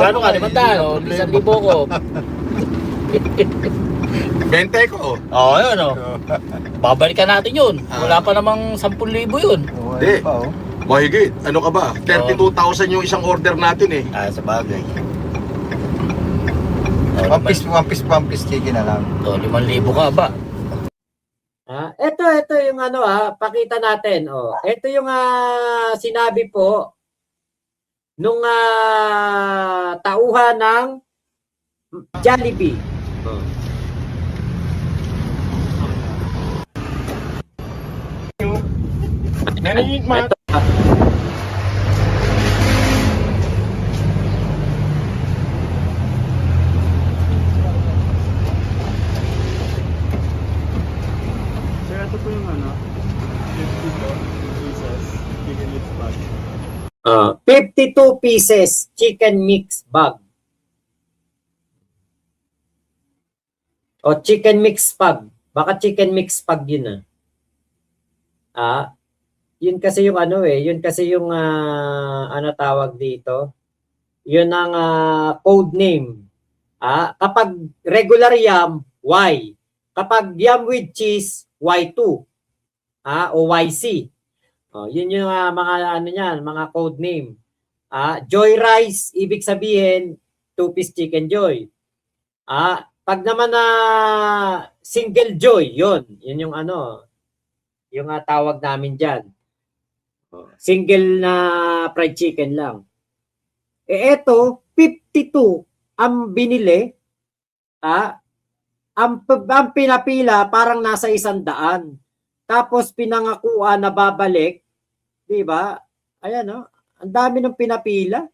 Ano ka, 500, 1,000 ko. 20 ko. Oo, yun o. Babalikan natin yun. Wala pa namang 10,000 yun. Hindi. Mahigit. Ano ka ba? 32,000 yung isang order natin eh. Sa bagay. One piece chicken na lang. 5,000 ka ba? Ito yung ano pakita natin. Ito yung sinabi po nung tauhan ng Jollibee. Ito. Ito po yung 52 pieces chicken mix bag. O chicken mix bag. Baka chicken mix bag yun yun kasi yung yun kasi yung ano tawag dito. Yun ang code name. Kapag regular yam, Y. Kapag yam with cheese, Y2. O YC. Yun yung mga niyan, mga code name. Joy Rice, ibig sabihin 2-piece chicken joy. Pag naman single joy, yun yung yung tawag namin diyan. Single na fried chicken lang. Eto 52 ang binili. Ang pinapila parang nasa 100. Tapos pinangakuan na babalik, 'di ba? Ayan ang dami ng pinapila.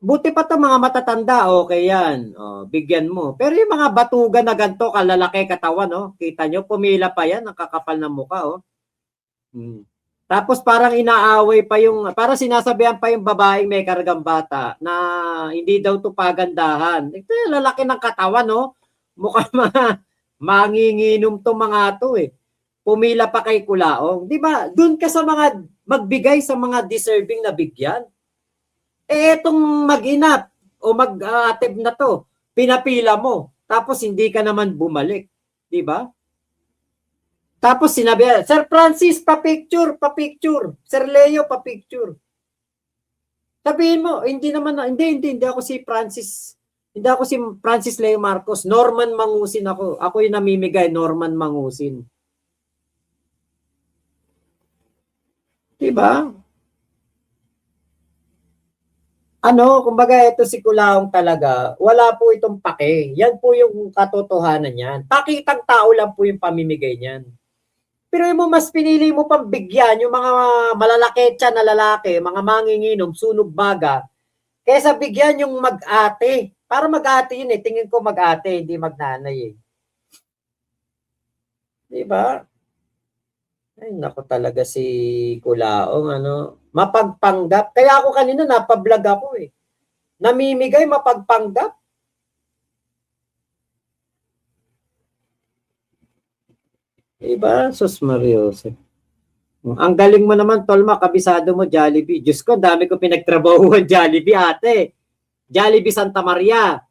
Buti pa 'to mga matatanda, okay yan. Bigyan mo. Pero yung mga batugan na ganito, kalalaki katawan, kita nyo, pumila pa yan, ang kakapal ng mukha, Tapos parang inaaway pa parang sinasabihan pa yung babaeng may kargang bata na hindi daw 'to pagandahan. Ito yung lalaki ng katawan, Mukhang manginginom 'to mga 'to Pumila pa kay Kulaong. 'Di ba? Doon ka sa mga magbigay sa mga deserving na bigyan. Etong mag-inap o mag-atib na 'to, pinapila mo. Tapos hindi ka naman bumalik, 'di ba? Tapos sinabi, Sir Francis, pa-picture. Sir Leo, pa-picture. Sabihin mo, hindi ako si Francis. Hindi ako si Francis Leo Marcos. Norman Mangusin ako. Ako yung namimigay, Norman Mangusin. Diba? Kumbaga ito si Kulaong talaga, wala po itong pake. Yan po yung katotohanan niyan. Pakitang tao lang po yung pamimigay niyan. Pero mas pinili mo pang bigyan yung mga malalaki tiyan na lalaki, mga manginginom, sunog baga, kaysa bigyan yung mag-ate. Para mag-ate yun tingin ko mag-ate, hindi magnanay Diba? Ay, naku talaga si Kulaong, mapagpanggap. Kaya ako kanina napablog ako Namimigay, mapagpanggap. Diba? Sus Mariose. Ang galing mo naman, Tolma, kabisado mo, Jollibee. Diyos ko, dami ko pinagtrabahuan Jollibee, ate. Jollibee Santa Maria.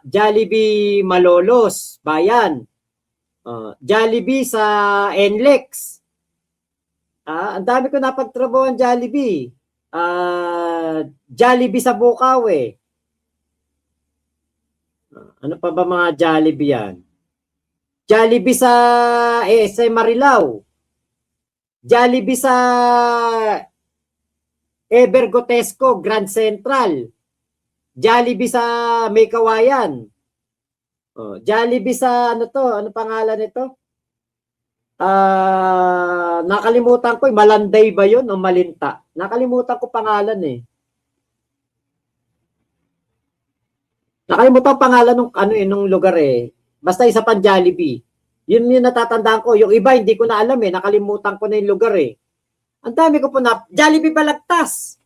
Jollibee Malolos, Bayan. Jollibee sa NLEX. Ang dami ko napagtrabahuan Jollibee. Jollibee sa Bukaw Ano pa ba mga Jollibee yan? Jollibee sa SM Marilao. Jollibee sa Evergotesco, Grand Central. Jollibee sa May Kawayan. Jollibee sa ano pangalan nito? Nakalimutan ko, Malanday ba 'yon o Malinta? Nakalimutan ko pangalan Nakalimutan ko pangalan ng nung lugar Basta isa pang Jollibee. Yun yung natatandaan ko. Yung iba, hindi ko na alam Nakalimutan ko na yung lugar Ang dami ko po Jollibee Balagtas.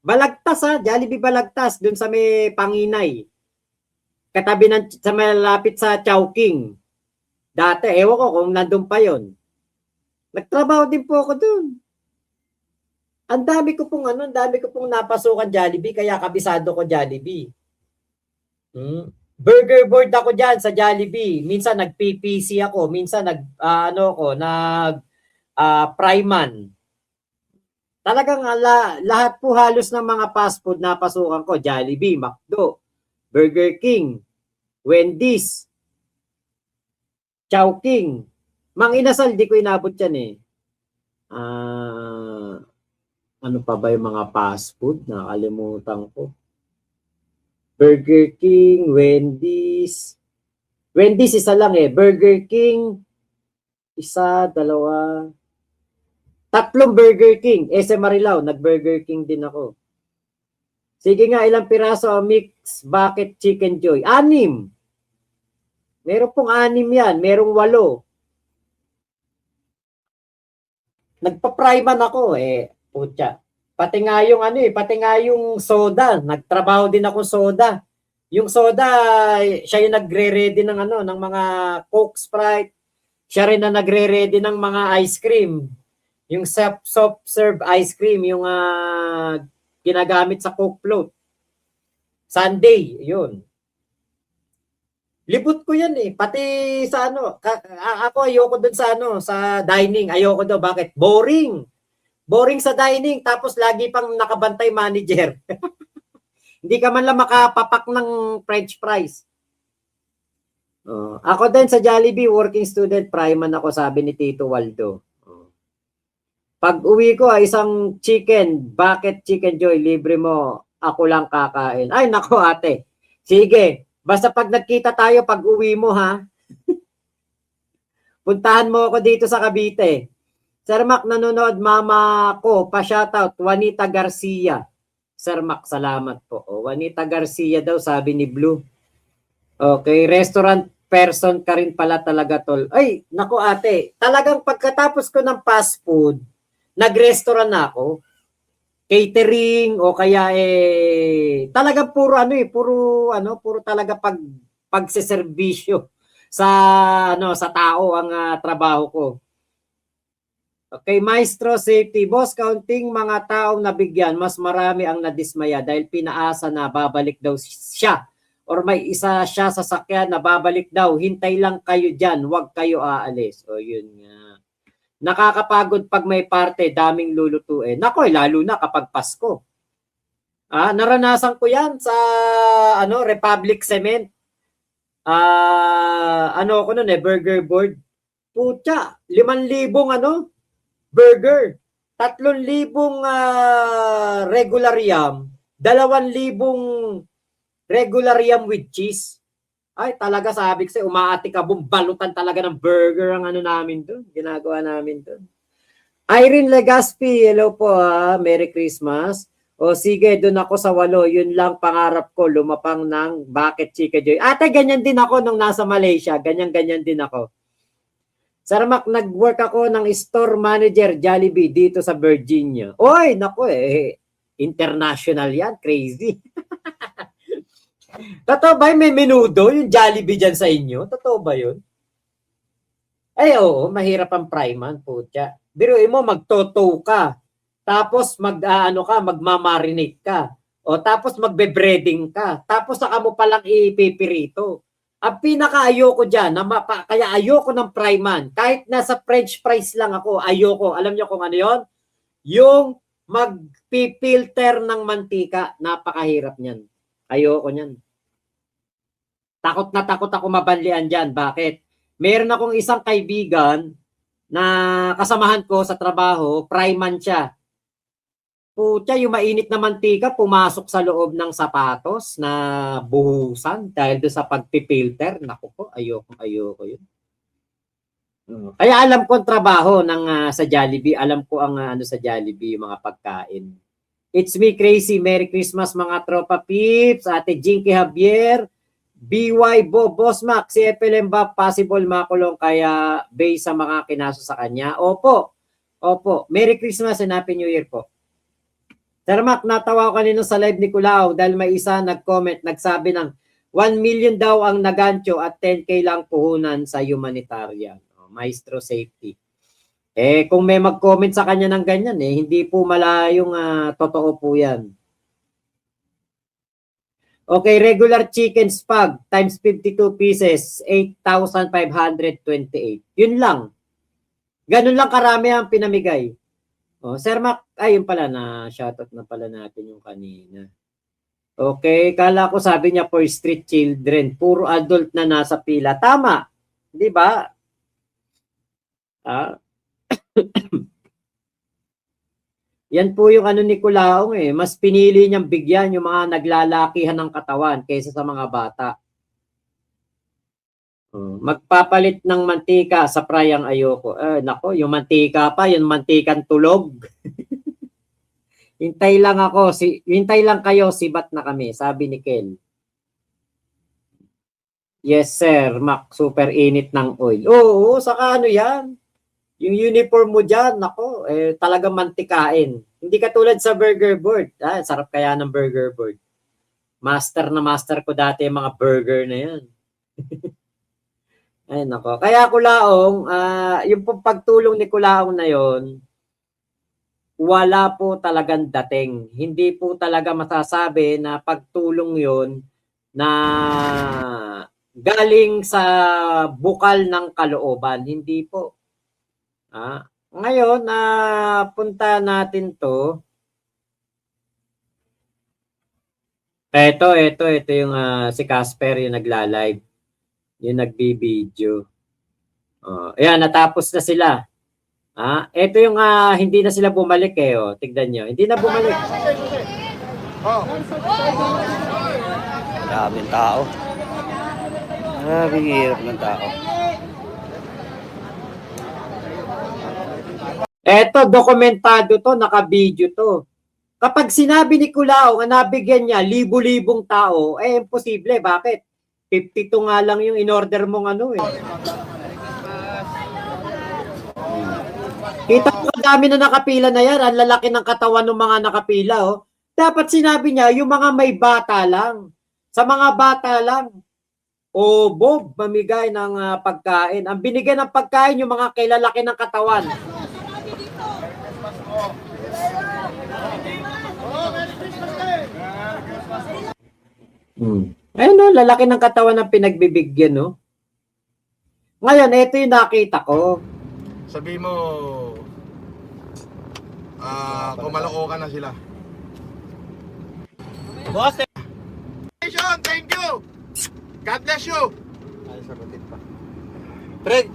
Balagtas Jollibee Balagtas. Dun sa may Panginay. Katabi sa malapit sa Chowking. Dati, ewan ko kung nandun pa yon. Nagtrabaho din po ako dun. Ang dami ko pong ang dami ko pong napasukan Jollibee, kaya kabisado ko Jollibee. Burger board ako diyan sa Jollibee. Minsan nag-PPC ako, minsan Priman. Talagang lahat po halos ng mga fast food na pasukan ko, Jollibee, McDo, Burger King, Wendy's, Chowking. Mang Inasal, di ko inabot yan eh. Ano pa ba yung mga fast food? Nakalimutan ko. Burger King, Wendy's. Wendy's isa lang eh. Burger King, isa, dalawa. 3 Burger King. SM Marilao, nag-Burger King din ako. Sige nga, ilang piraso ang mix bucket chicken joy? 6. Meron pong 6 yan. Merong 8. Nagpa-priman ako eh. Putya. Pati nga yung soda. Nagtrabaho din ako soda. Yung soda, siya yung nagre-ready ng ng mga Coke, Sprite. Siya rin na nagre-ready ng mga ice cream. Yung soft serve ice cream, yung ginagamit sa Coke float. Sunday, yun. Libot ko yan eh. Pati sa ako ayoko doon sa dining. Ayoko doon. Bakit? Boring. Boring sa dining, tapos lagi pang nakabantay manager. Hindi ka man lang makapapak ng French fries. Ako din sa Jollibee, working student, priman ako, sabi ni Tito Waldo. Pag uwi ko, isang chicken, bucket chicken joy, libre mo, ako lang kakain. Ay, nako ate. Sige, basta pag nagkita tayo, pag uwi mo ha, puntahan mo ako dito sa Cavite. Sir Mac, nanonood, mama ko, pa-shoutout, Juanita Garcia. Sir Mac, salamat po. Juanita Garcia daw, sabi ni Blue. Okay, restaurant person ka rin pala talaga, tol. Ay, naku ate, talagang pagkatapos ko ng fast food, nag-restaurant na ako. Catering o kaya talagang puro puro talaga pagseserbisyo sa tao ang trabaho ko. Okay, Maestro Safety. Boss, counting mga taong nabigyan, mas marami ang nadismaya dahil pinaasa na babalik daw siya or may isa siya sa sakyan na babalik daw. Hintay lang kayo dyan, huwag kayo aalis. O yun nga. Nakakapagod pag may parte, daming lulutuin. Nako, lalo na kapag Pasko. Naranasan ko yan sa Republic Cement. Ako nun burger board. Putya, 5,000 burger, 3,000 regular yam, 2,000 regular yam with cheese. Ay, talaga sabi ko sa'yo, umaatikabong balutan talaga ng burger ang namin doon. Ginagawa namin doon. Irene Legaspi, hello po Merry Christmas. O sige, doon ako sa 8. Yun lang pangarap ko, lumapang ng bucket chicken joy. Ate, ganyan din ako nung nasa Malaysia. Ganyan din ako. Sir Mac, nag-work ako ng store manager Jollibee dito sa Virginia. Oy, naku international yan, crazy. Totoo ba may menudo yung Jollibee dyan sa inyo? Totoo ba yun? Ay, oo, mahirap ang priman, putya. Biruin mo, magtoto ka. Tapos magmamarinate ka. O tapos magbe-breading ka. Tapos saka mo palang ipipirito. Ang pinaka-ayoko dyan, kaya ayoko ng priman, kahit nasa French fries lang ako, ayoko. Alam nyo kung ano yon? Yung magpipilter ng mantika, napakahirap niyan. Ayoko niyan. Takot na takot ako mabanlian dyan. Bakit? Meron akong isang kaibigan na kasamahan ko sa trabaho, priman siya. Putya, yung mainit na mantika pumasok sa loob ng sapatos na buhusan dahil doon sa pagpipilter. Naku po, ayoko yun. Kaya alam ko ang trabaho sa Jollibee. Alam ko ang sa Jollibee, yung mga pagkain. It's me, Crazy. Merry Christmas mga tropa peeps. Ate Jinky Javier, BY Boss Mac, si FLM ba possible makulong kaya based sa mga kinaso sa kanya? Opo. Merry Christmas and Happy New Year po. Sir Mac, natawa ko kanino sa live ni Kulao dahil may isa nag-comment, nagsabi ng 1 million daw ang nagancho at 10K lang puhunan sa humanitarian. Maestro Safety. Kung may mag-comment sa kanya ng ganyan, hindi po malayong totoo po yan. Okay, regular chicken spag times 52 pieces, 8,528. Yun lang. Ganun lang karami ang pinamigay. Sir Mac, yun pala na shoutout na pala natin yung kanina. Okay, kala ko sabi niya for street children, puro adult na nasa pila. Tama, di ba? Yan po yung ni Culaong Mas pinili niyang bigyan yung mga naglalakihan ng katawan kaysa sa mga bata. Magpapalit ng mantika sa prayang ayoko. Nako, yung mantika pa, yung mantikan tulog. Hintay lang kayo, sibat na kami, sabi ni Ken. Yes sir, Mac, super init ng oil. Oo, saka yan? Yung uniform mo dyan, nako, talagang mantikain. Hindi katulad sa burger board. Sarap kaya ng burger board. Master na master ko dati yung mga burger na yan. Ay, nako. Kaya Culaong, yung pagtulong ni Culaong na yon, wala po talagang dating. Hindi po talaga masasabi na pagtulong yon na galing sa bukal ng kalooban. Hindi po. Ngayon, punta natin to. Ito yung si Casper yung nagla-live. Yung nagbibideo. Ayan, natapos na sila. Ito yung hindi na sila bumalik tignan nyo. Hindi na bumalik. Daming tao. Maraming hirap ng tao. Eto, dokumentado to, naka-video to. Kapag sinabi ni Culaong na nabigyan niya libu-libong tao, imposible. Bakit? 52 nga lang yung in-order mong Kita mo ang dami na nakapila na yan. Ang lalaki ng katawan ng mga nakapila. Dapat sinabi niya, yung mga may bata lang. Sa mga bata lang. Bob, mamigay ng pagkain. Ang binigay ng pagkain, yung mga kilalaki ng katawan. Lalaki ng katawan ng pinagbibigyan, Ngayon, ito yung nakita ko. Sabi mo, kumalookan na sila. Boss, Thank you! God bless you! Ay, sagutin pa. Fred,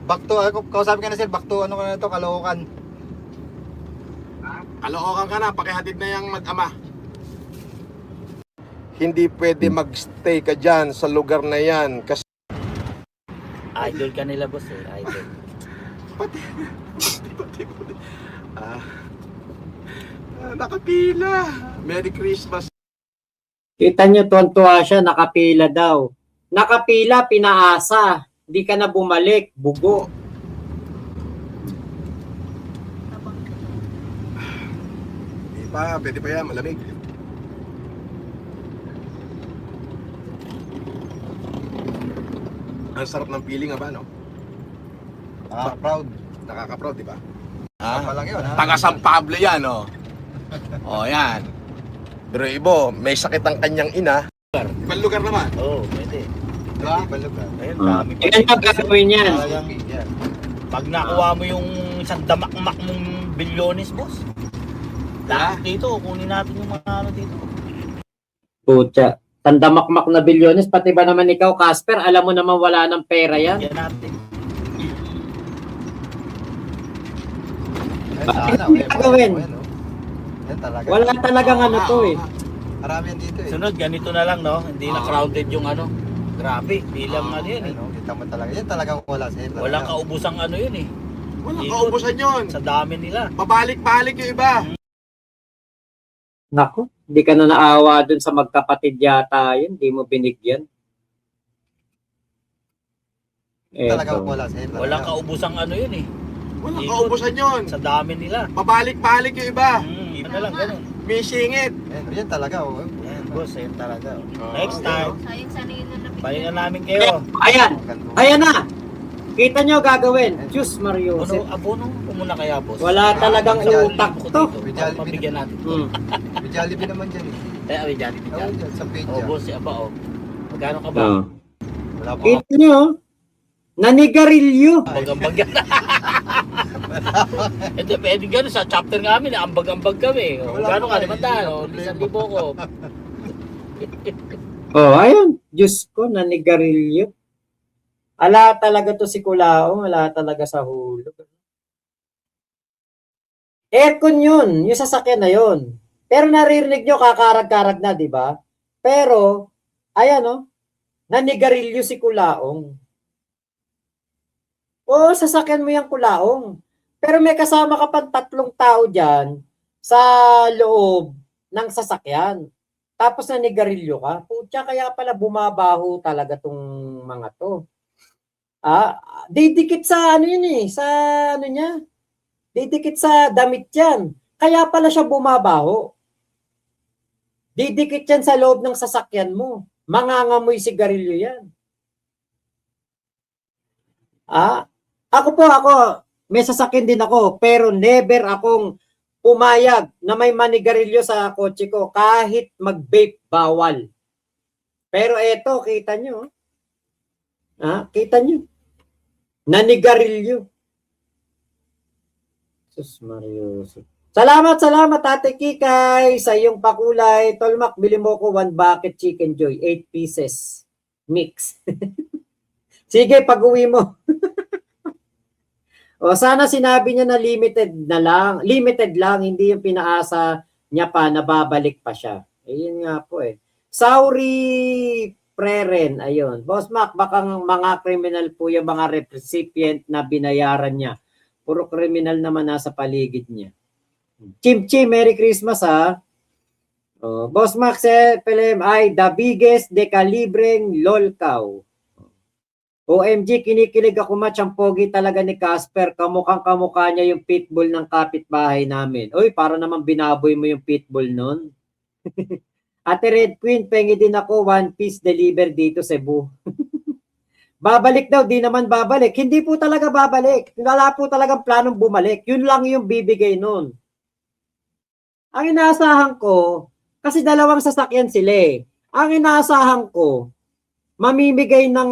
back to, kausapin ka na sir, back to, ano ka na ito, Caloocan. Kalookan ka na, pakihatid na yung mag-ama. Hindi pwede magstay ka dyan sa lugar na yan kasi idol ka nila, boss idol. pati. Nakapila. Merry Christmas. Kita nyo, tuwan-tuwa siya, nakapila daw. Nakapila, pinaasa. Hindi ka na bumalik, bugo. Pwede pa yan, malamig. Ang sarap ng feeling ba, no? Proud. Nakaka-proud, di ba? Pa lang yun, Taga San Pablo yan, no? Yan. Pero ibo, may sakit ang kanyang ina. Ibang lugar naman. Pwede. Diba? Ibang lugar. Ayun, dami pa. Yan ang gagawin yan. Pag nakuha mo yung isang damakmak mong bilyones, boss. Lahat dito, kunin natin yung mga dito. Pucha. Tandamakmak na bilyones, pati ba naman ikaw, Casper, alam mo naman wala ng pera yan. Yan natin. Gagawin. Yan talaga. Wala talagang Marami yan dito Sunod, ganito na lang, no? Hindi na crowded yung Grabe, bilang yun Kita mo talaga. Yan talagang wala sir. Walang kaubusang yun Walang kaubusan yun. Sa dami nila. Pabalik-balik yung iba. Naku, hindi ka na naawa dun sa magkapatid yata yun, hindi mo binigyan. Talagang wala sir. Walang kaubusang yun Walang kaubusan yun. Sa dami nila. Pabalik-balik yung iba. Yun na lang, ganun. May singit. Yan talaga. Yan, boss, yan talaga. Oh. Next time, Sayang sana yun na napili. balikan namin kayo. Ayan na! Kita nyo gagawin. Diyos Mario. Abono, muna kaya, boss. Wala talagang Jollibee. utak Ako to. dito, May Jollibee. mabigyan natin. Hmm. May Jollibee naman dyan eh. Eh, may Jollibee Oo, dyan. dyan, sa page Oh, dyan. boss, aba, oh. Magkano ka ba? Oh. Wala pa Kita nyo, nanigarilyo. Ambag-ambag yan. Ito, pwede gano'n sa chapter nga amin, ambag-ambag kami. O, Wala gano'n pa ka, eh, 500, hindi 1,000 ko. Oh, ayun. Diyos ko, nanigarilyo. Ala talaga to si Kulaong, ala talaga sa hulog. Aircon yun, yung sasakyan na yun. Pero naririnig nyo, kakarag-karag na, di ba? Pero, ayan oh, nanigarilyo si Kulaong. Oo, sasakyan mo yung Kulaong. Pero may kasama ka pang 3 tao dyan sa loob ng sasakyan. Tapos nanigarilyo ka. Putya, kaya pala bumabaho talaga tong mga to. Didikit sa ano yun eh, sa ano niya. Didikit sa damit yan. Kaya pala siya bumabaho. Didikit yan sa loob ng sasakyan mo. Mangangamoy sigarilyo yan. Ako, may sasakyan din ako, pero never akong pumayag na may manigarilyo sa kotse ko kahit mag-vape bawal. Pero eto, kita nyo. Kita nyo. Nanigarilyo. Sus Marius. Salamat Ate Kikay sa iyong pakulay. Tolmak, bili mo ko 1 bucket chicken joy, 8 pieces mix. Sige, pag-uwi mo. O sana sinabi niya na limited lang, hindi yung pinaasa niya pa na babalik pa siya. Ayun nga po eh. Sauri Preren, ayun. Boss Mac, baka mga criminal po yung mga recipient na binayaran niya. Puro criminal naman nasa paligid niya. Chim, Merry Christmas ha. Boss Mac, Pelem ay the biggest de calibreng lolcow. OMG, kinikilig ako match, ang pogi talaga ni Casper. Kamukhang-kamukha niya yung pitbull ng kapitbahay namin. Uy, para naman binaboy mo yung pitbull nun. Ate Red Queen, pengi din ako 1 piece deliver dito Cebu. Babalik daw, di naman babalik. Hindi po talaga babalik. Wala po talagang planong bumalik. Yun lang yung bibigay nun. Ang inaasahan ko, kasi 2 sasakyan sila eh. Ang inaasahan ko, mamimigay ng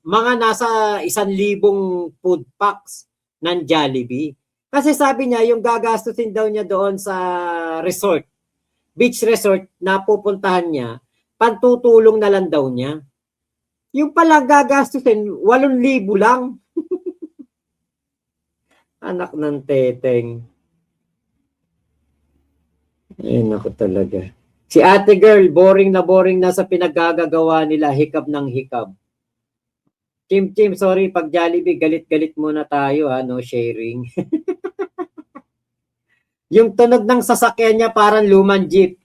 mga nasa 1,000 food packs ng Jollibee. Kasi sabi niya, yung gagastusin daw niya doon sa resort, beach resort na pupuntahan niya, pantutulong na lang daw niya. Yung pala gagastusin, 8,000 lang. Anak ng teteng. Ay, naku talaga. Si ate girl, boring na sa pinaggagawa nila, hikab ng hikab. Chim, sorry, pag Jollibee, galit-galit muna tayo, no sharing. Yung tunog ng sasakyan niya parang lumang jeep.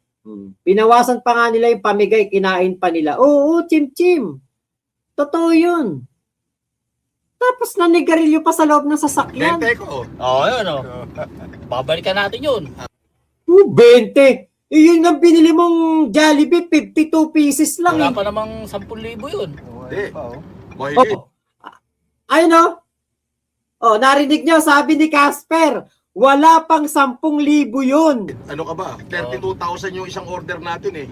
Pinawasan pa nga nila yung pamigay, kinain pa nila. Oo, Chim. Totoo yun. Tapos nanigarilyo pa sa loob ng sasakyan. 20 ko. Yun, oh. Babalikan natin yun. 20! Yun ang binili mong Jollibee, 52 pieces lang Wala eh. pa namang 10,000 yun. Hindi. Pa, oh. Mahigit. Ayun no? Narinig nyo, sabi ni Casper, wala pang 10,000 yun. Ano ka ba? 32,000 yung isang order natin eh.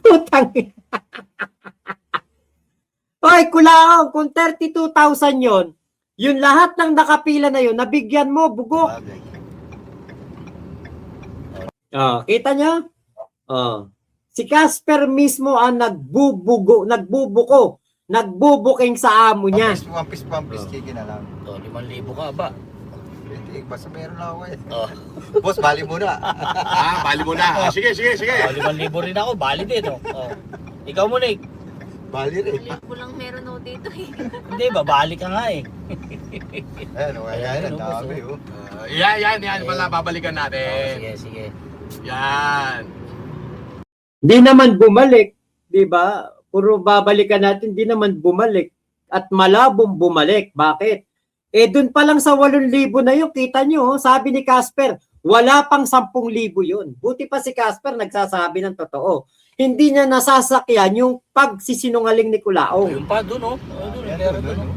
Putang. Oy, Kulaong, kung 32,000 yun, yung lahat ng nakapila na yun, nabigyan mo, bugok. Kita nyo? Si Casper mismo ang nagbubuking sa amo niya. 1 piece chicken na lang. 5,000 ka ba? Basta meron lang ako eh. Oh. Boss, bali muna. Bali mo na. Sige. 5,000 rin ako, bali din. Ikaw mo, Nick. Bali rin. Ko lang meron ako dito eh. Hindi, babalik ka nga eh. Ayan, ang dami oh. Yan. Wala, babalikan natin. Sige. Yan. Di naman bumalik, di ba? Puro babalikan natin, di naman bumalik. At malabong bumalik. Bakit? Dun pa lang sa 8,000 na yun, kita nyo, sabi ni Casper, wala pang 10,000 yun. Buti pa si Casper nagsasabi ng totoo. Hindi niya nasasakyan yung pagsisinungaling ni Kulaong. Yung pa, dun, oh. Dun, meron dun, oh.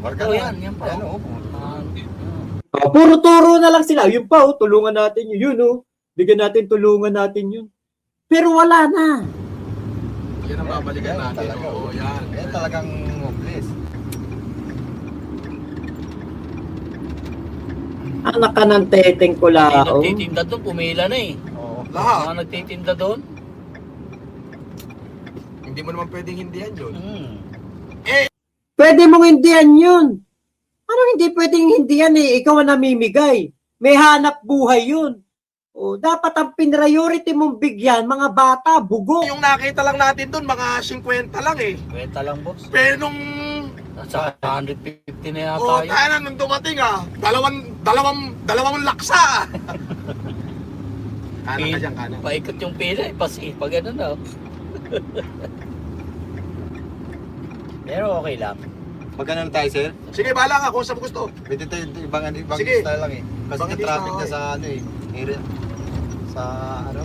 Barka Oh, na. yan pa. Yan, oh. Puro turo na lang sila. Yun pa, tulungan natin yun. Yun, bigyan natin, tulungan natin yun. Pero wala na. Yan ang babalikan Yan, natin. talaga, Oo, yan. Yan talagang hopeless. Anak ka ng teteng ko Hindi lao. nagtitinda doon, pumila na eh. Oo. Lahat. Mga nagtitinda doon. Hindi mo naman pwedeng hindihan yun. Pwede mong hindihan yun. Ano hindi pwedeng hindihan eh? Ikaw ang namimigay. May hanap buhay yun. O, dapat ang priority mong bigyan, mga bata, bugo. Yung nakita lang natin doon, mga 50 lang eh. Kwenta lang, boss. Pero nung Nasa 150 na yata oh, yun. tayo na nung dumating dalawang laksa. Kanan ka dyan, kanan. Paikot yung pila eh, pasi. Pag ano na. Pero okay lang. Magkano na tayo, sir? Sige, bahala ka kung saan mo gusto. Pwede tayo ibang Sige. style lang eh. Kasi Ibang yung traffic style. na sa ano eh. Area. Sa ano?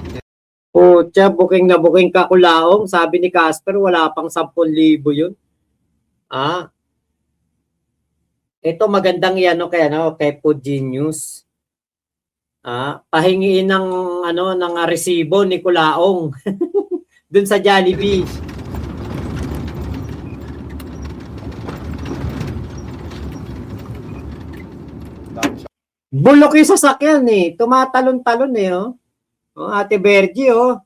O, tiya, booking na booking ka kulaong. Sabi ni Casper, wala pang 10,000 yun. Ah. Ito magandang yan, no, kay Food Genius. Ah, pahingiin ng ng resibo ni Kulaong dun sa Jollibee. Bulok yung sasakyan eh. Tumatalon-talon eh, oh. Oh, Ate Bergie, oh.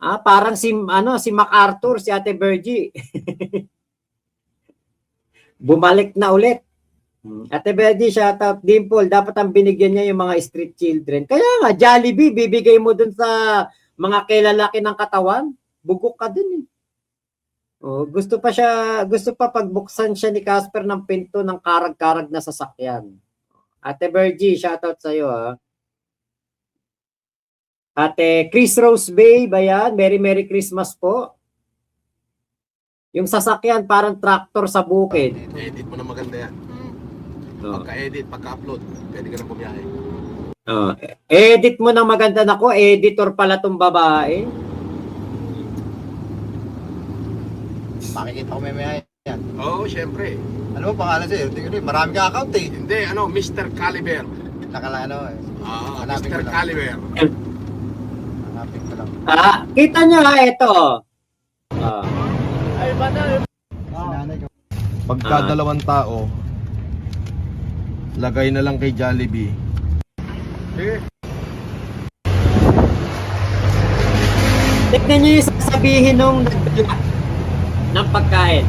Ah, parang si MacArthur, si Ate Bergie. Bumalik na ulit. Ate Bergie, shout out. Dimple, dapat ang binigyan niya yung mga street children. Kaya nga, Jollibee, bibigay mo dun sa mga kilalaki ng katawan. Bugok ka din eh. Oh, gusto pa pagbuksan siya ni Casper ng pinto ng karag-karag na sasakyan. Ate Bergie, shout out sa'yo ha. Ate Chris Rose Bay, ba yan? Merry Christmas po. Yung sasakyan parang tractor sa bukid. Edit mo na maganda yan. Oh. Pagka-edit, pagka-upload, pwede ka na bumiyahe. Oh. Edit mo ng maganda na ko, editor pala tong babae. Makikita ko may yan. Oo, syempre. Ano ba pangalan sir? Hindi ko rin. Marami ka account eh. Hindi, Mr. Caliber. Nakala ano eh. Hanapin Mr. ko lang. Caliber. Hanapin ko lang. Ah, kita nyo ha, ito. Ah. Sinanay ko. Pagka dalawang tao, lagay na lang kay Jollibee. Sige. Tignan nyo yung sasabihin nung ng pagkain.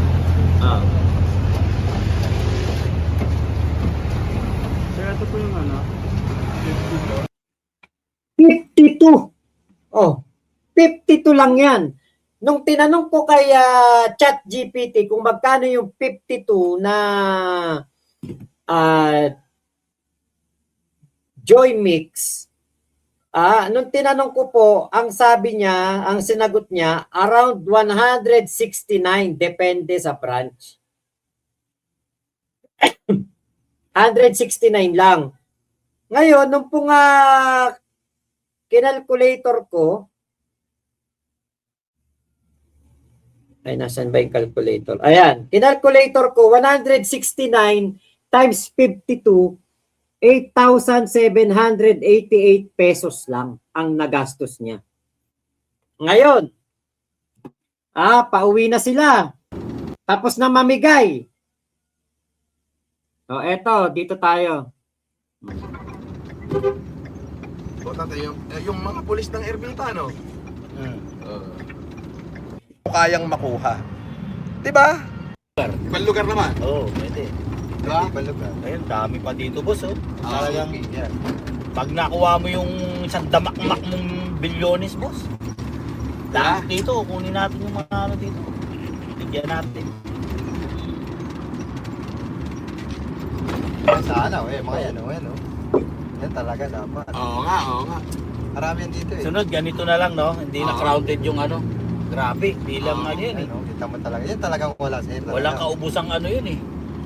Ah. Sir, ito po yung ano. 52. Oh, 52 lang yan. Nung tinanong ko kay ChatGPT kung magkano yung 52 na Joy Mix, nung tinanong ko po, ang sabi niya, ang sinagot niya, around 169, depende sa branch. 169 lang. Ngayon, nung po nga kinalculator ko, ay, nasan ba yung calculator? Ayan, kinalculator ko, 169 times 52, 8,788 pesos lang ang nagastos niya. Ngayon, pauwi na sila. Tapos na mamigay. O, eto, dito tayo. O, tatay, yung mga pulis ng Ermita, no? Kayang makuha. Diba? Ibang lugar naman. Oo, pwede. Diba? Ibang lugar. Ayun, dami pa dito, boss. Oh. Talagang, Yan. pag nakuha mo yung isang damakmak mong bilyones, boss. Lahat dito, kunin natin yung mga ano dito. Tigyan natin. Sana mga yan oh. Yan talaga dapat. Oo nga. Marami yan dito eh. Sunod, ganito na lang, no? Hindi na crowded yung ano. Grabe, bilang ano yun eh. Ano, kita mo talaga. Yan talagang wala sir. Walang kaubusang ano yun eh.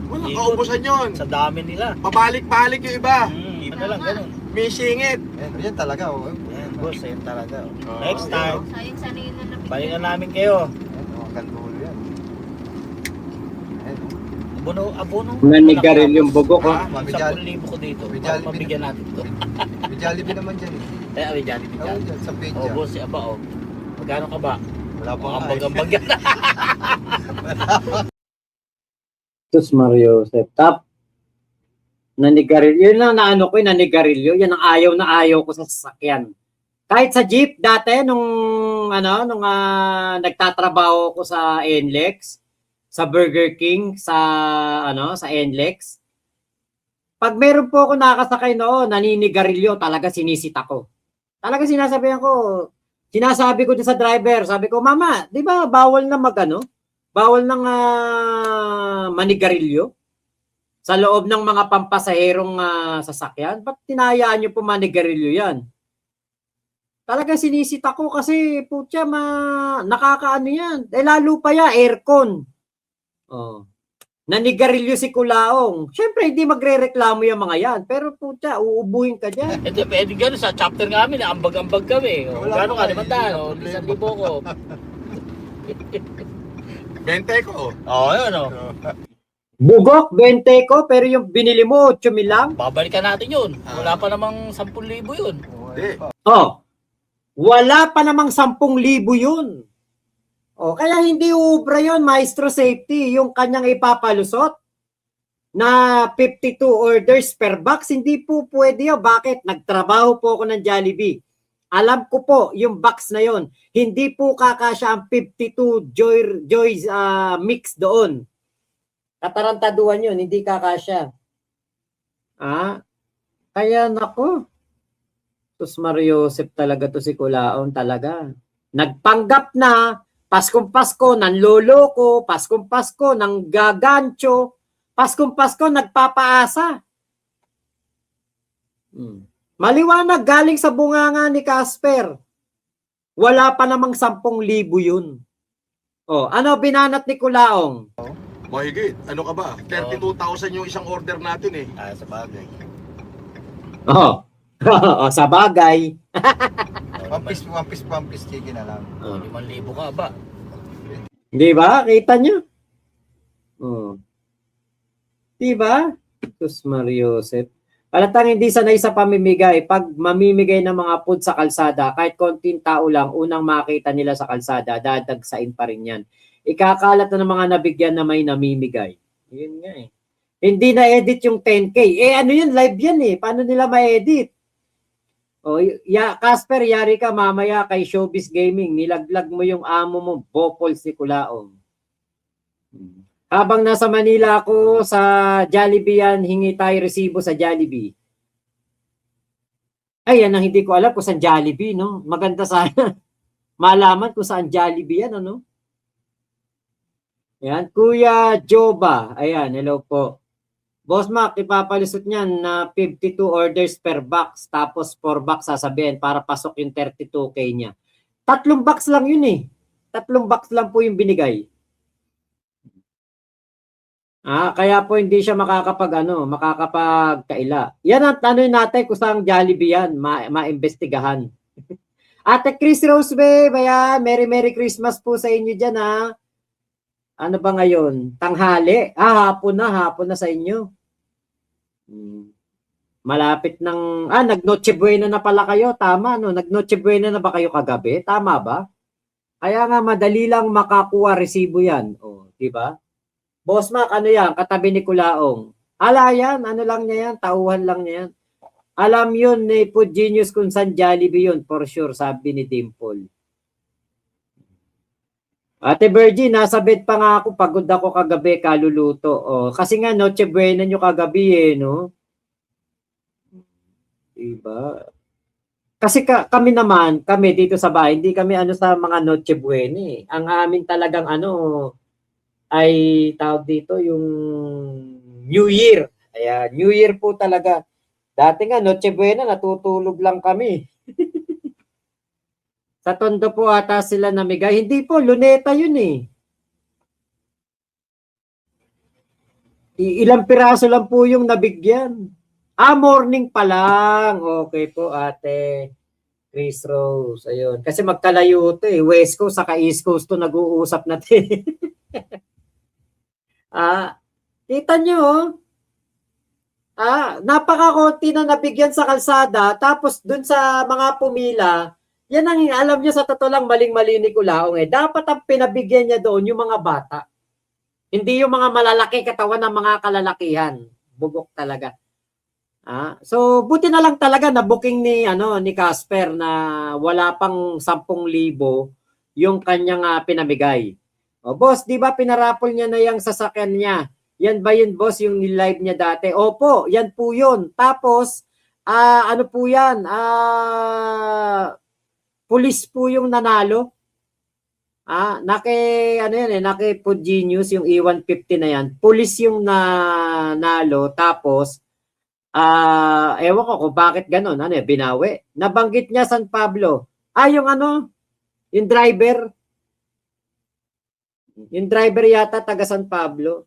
Walang Ikot. kaubusan yun. Sa dami nila. Pabalik-balik yung iba. Dito lang, ganun. May singit. Yan talaga oh. Ayan, boss, ayun talaga. Oo, Next time, Sayang sana yun na balikan namin kayo. Yan, ang gandulo yan. Ayan, oh. Abono. Nanigaril yung bugok, oh. Mami 10,000 ko dito. May Para Jollibee mabigyan natin to. May Jollibee naman dyan eh. May Jollibee Oo, dyan. dyan sa page Oh, boss, si Aba, oh. Magkano ka ba? Wala pa nga eh. Ambag-ambag yan. Sus Mario Joseph. Nanigarilyo. Yun lang na ano ko, nanigarilyo. Yan ang ayaw ko sa sasakyan. Kahit sa jeep dati nung nagtatrabaho ko sa NLEX, sa Burger King, sa sa NLEX. Pag meron po ako nakasakay noon, naninigarilyo, talaga sinisita ko. Talaga sinasabi ko din sa driver, sabi ko, "Mama, 'di ba bawal na bawal nang manigarilyo sa loob ng mga pampasaherong sasakyan? Ba't tinayaan niyo po manigarilyo 'yan?" Talaga sinisita ko kasi putya nakakaano yan. Lalo pa ya aircon. Oh. Nanigarilyo si Kulaong. Siyempre hindi magrereklamo yung mga yan. Pero putya, uubuhin ka diyan. Hindi, pwede gano'n sa chapter namin, ambag-ambag kami. O, Wala gano'n pa ka, eh, 500, 1,000 ko. 20 ko. Oo, yun, o. Bugok 20 ko pero yung binili mo 8,000 lang. Babalikan natin yun. Wala pa namang 10,000 yun. Hindi. Oh. Wala pa namang 10,000 yun. O, kaya hindi ubra yun, Maestro Safety, yung kanyang ipapalusot na 52 orders per box. Hindi po pwede yun. Bakit? Nagtrabaho po ako ng Jollibee. Alam ko po, yung box na yun, hindi po kakasya ang 52 Joy's mix doon. Katarantaduhan yun, hindi kakasya. Kaya nako. Tus Mario Joseph talaga to si Kulaon talaga. Nagpanggap na, Paskong Pasko, nanloloko, Paskong Pasko, nang gagancho, Paskong Pasko, nagpapaasa. Maliwanag, galing sa bunganga ni Casper. Wala pa namang 10,000 yun. Oh, ano binanat ni Kulaong? Mahigit. Ano ka ba? 32,000 yung isang order natin eh. Sa bagay. Oh. Oh, sa bagay. One piece chicken na lang. 5,000 ka ba? Di ba? Kita nyo? Oh. Di ba? Sus Mario Joseph. Halatang hindi sanay sa pamimigay. Pag mamimigay ng mga food sa kalsada, kahit konting tao lang, unang makita nila sa kalsada, dadagsain pa rin yan. Ikakalat na ng mga nabigyan na may namimigay. Yun nga eh. Hindi na-edit yung 10K. Ano yun? Live yan eh. Paano nila ma-edit? Oh, Casper, yari ka mamaya kay Showbiz Gaming. Nilaglag mo yung amo mo, Bopol si Kulaong. Habang nasa Manila ako sa Jollibee yan, hingi tayo resibo sa Jollibee. Ay, yan ang hindi ko alam kung saan Jollibee, no? Maganda sana malaman kung saan Jollibee yan, ano? Ayan, Kuya Joba. Ayan, hello po. Boss Mac, ipapalusot niyan na 52 orders per box tapos 4 box sasabihin para pasok yung 32K niya. 3 box lang yun eh. 3 box lang po yung binigay. Kaya po hindi siya makakapagkaila. Yan ang tanong natin kung saan Jollibee yan, maimbestigahan. Ate Chris Rosebe, ayan, Merry Christmas po sa inyo dyan ha. Ano ba ngayon? Tanghali? Hapon na sa inyo. Malapit ng nag-Noche Buena na pala kayo, tama no? Nag-Noche Buena na ba kayo kagabi? Tama ba? Kaya nga madali lang makakuha resibo 'yan. Oh, di ba? Boss Mac, ano 'yan? Katabi ni Kulaong. Ala yan, ano lang niya 'yan, tauhan lang niya 'yan. Alam 'yun ni Food Genius kung saan Jollibee 'yun, for sure, sabi ni Dimple. Ate Virgie, nasa bed pa nga ako, pagod ako kagabi, kaluluto. Oh, kasi nga Noche Buena nyo kagabi no? Diba? Kasi kami dito sa bahay, hindi kami sa mga Noche Buena eh. Ang amin talagang ay tawag dito yung New Year. Ayan, New Year po talaga. Dati nga Noche Buena, natutulog lang kami. Sa Tondo po ata sila namigay. Hindi po, luneta yun eh. Ilang piraso lang po yung nabigyan. Morning pa lang. Okay po, ate Chris Rose. Ayun. Kasi magkalayo ito eh. West Coast saka East Coast to nag-uusap natin. Kita nyo, oh. Napakakunti na nabigyan sa kalsada, tapos dun sa mga pumila, yan ang alam nyo sa totoo lang, maling-mali ni Kulaong eh. Dapat ang pinabigyan niya doon yung mga bata. Hindi yung mga malalaki katawan ng mga kalalakihan. Bugok talaga. So buti na lang talaga na booking ni Casper na wala pang 10,000 yung kanyang pinamigay. O boss, di ba pinarapol niya na yung sasakyan niya? Yan ba yun, boss, yung live niya dati? Opo, yan po yun. Tapos, ano po yan? Pulis po yung nanalo. Naki Food Genius, yung E150 na yan. Pulis yung nanalo. Tapos, ewan ko kung bakit ganun. Binawi. Nabanggit niya San Pablo. Yung driver. Yung driver yata taga San Pablo.